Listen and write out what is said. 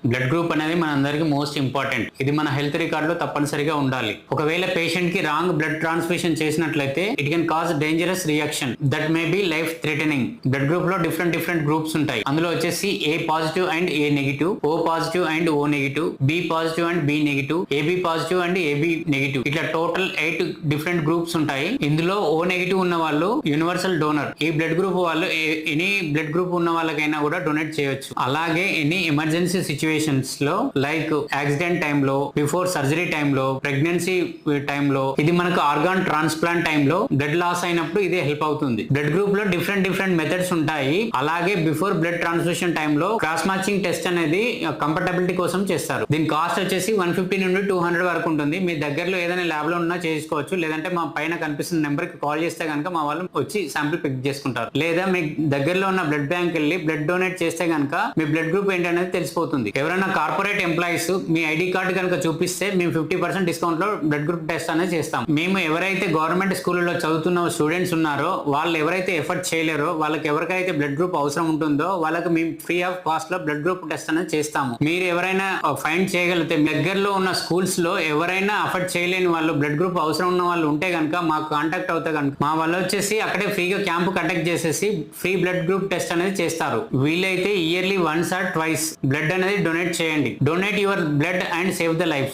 Blood group అనేది మనందరికీ most important. ఇది మన హెల్త్ రికార్డ్ లో తప్పనిసరిగా ఉండాలి. ఒకవేళ పేషెంట్ కి రాంగ్ బ్లడ్ ట్రాన్స్ఫ్యూషన్ చేసినట్లయితే it can cause dangerous reaction that may be life threatening. Blood group లో డిఫరెంట్ గ్రూప్స్ ఉంటాయి. అందులో వచ్చేసి A positive and A negative, O positive and O negative, B positive and B negative, AB positive and AB negative. ఇట్లా total 8 different groups ఉంటాయి. ఇందులో O negative ఉన్న వాళ్ళు universal donor. ఈ బ్లడ్ గ్రూప్ వాళ్ళు ఎనీ బ్లడ్ గ్రూప్ ఉన్న వాళ్ళకైనా కూడా డొనేట్ చేయొచ్చు. అలాగే ఎనీ ఎమర్జెన్సీ సిచ్యువేషన్స్ లో లైక్ యాక్సిడెంట్ టైంలో, బిఫోర్ సర్జరీ టైంలో, ప్రెగ్నెన్సీ టైంలో, ఇది మనకు ఆర్గాన్ ట్రాన్స్ప్లాంట్ టైంలో బ్లడ్ లాస్ అయినప్పుడు ఇదే హెల్ప్ అవుతుంది. బ్లడ్ గ్రూప్ లో డిఫరెంట్ మెథడ్స్ ఉంటాయి. అలాగే బిఫోర్ బ్లడ్ ట్రాన్స్ఫ్యూషన్ టైంలో క్రాస్ మ్యాచింగ్ టెస్ట్ అనేది కంపాటబిలిటీ కోసం చేస్తారు. దీని కాస్ట్ వచ్చేసి 150 నుండి 200 వరకు ఉంటుంది. మీ దగ్గరలో ఏదైనా ల్యాబ్ లో ఉన్నా చేసుకోవచ్చు. లేదంటే మా పైన కనిపిస్తున్న నెంబర్ కి కాల్ చేస్తే కనుక మా వాళ్ళు వచ్చి శాంపిల్ పిక్ చేసుకుంటారు. లేదా మీ దగ్గరలో ఉన్న బ్లడ్ బ్యాంక్ వెళ్ళి బ్లడ్ డొనేట్ చేస్తే కనుక మీ బ్లడ్ గ్రూప్ ఏంటనేది తెలిసిపోతుంది. ఎవరైనా కార్పొరేట్ ఎంప్లాయీస్ మీ ఐడి కార్డు కనుక చూపిస్తే మేము 50% డిస్కౌంట్ లో బ్లడ్ గ్రూప్ టెస్ట్ అనేది చేస్తాం. మేము ఎవరైతే గవర్నమెంట్ స్కూల్లో చదువుతున్న స్టూడెంట్స్ ఉన్నారో వాళ్ళు ఎవరైతే ఎఫర్ట్ చేయలేరో, వాళ్ళకి ఎవరికైతే బ్లడ్ గ్రూప్ అవసరం ఉంటుందో వాళ్ళకి మేము ఫ్రీ ఆఫ్ కాస్ట్ లో బ్లడ్ గ్రూప్ టెస్ట్ అనేది చేస్తాము. మీరు ఎవరైనా ఫైండ్ చేయగలిగితే దగ్గరలో ఉన్న స్కూల్స్ లో ఎవరైనా అఫర్ట్ చేయలేని వాళ్ళు, బ్లడ్ గ్రూప్ అవసరం ఉన్న వాళ్ళు ఉంటే కనుక మాకు కాంటాక్ట్ అవుతే కనుక మా వాళ్ళు వచ్చేసి అక్కడే ఫ్రీగా క్యాంప్ కండక్ట్ చేసేసి ఫ్రీ బ్లడ్ గ్రూప్ టెస్ట్ అనేది చేస్తారు. వీలైతే yearly once or twice blood అనేది డొనేట్ చేయండి. Donate your blood and save the lifes.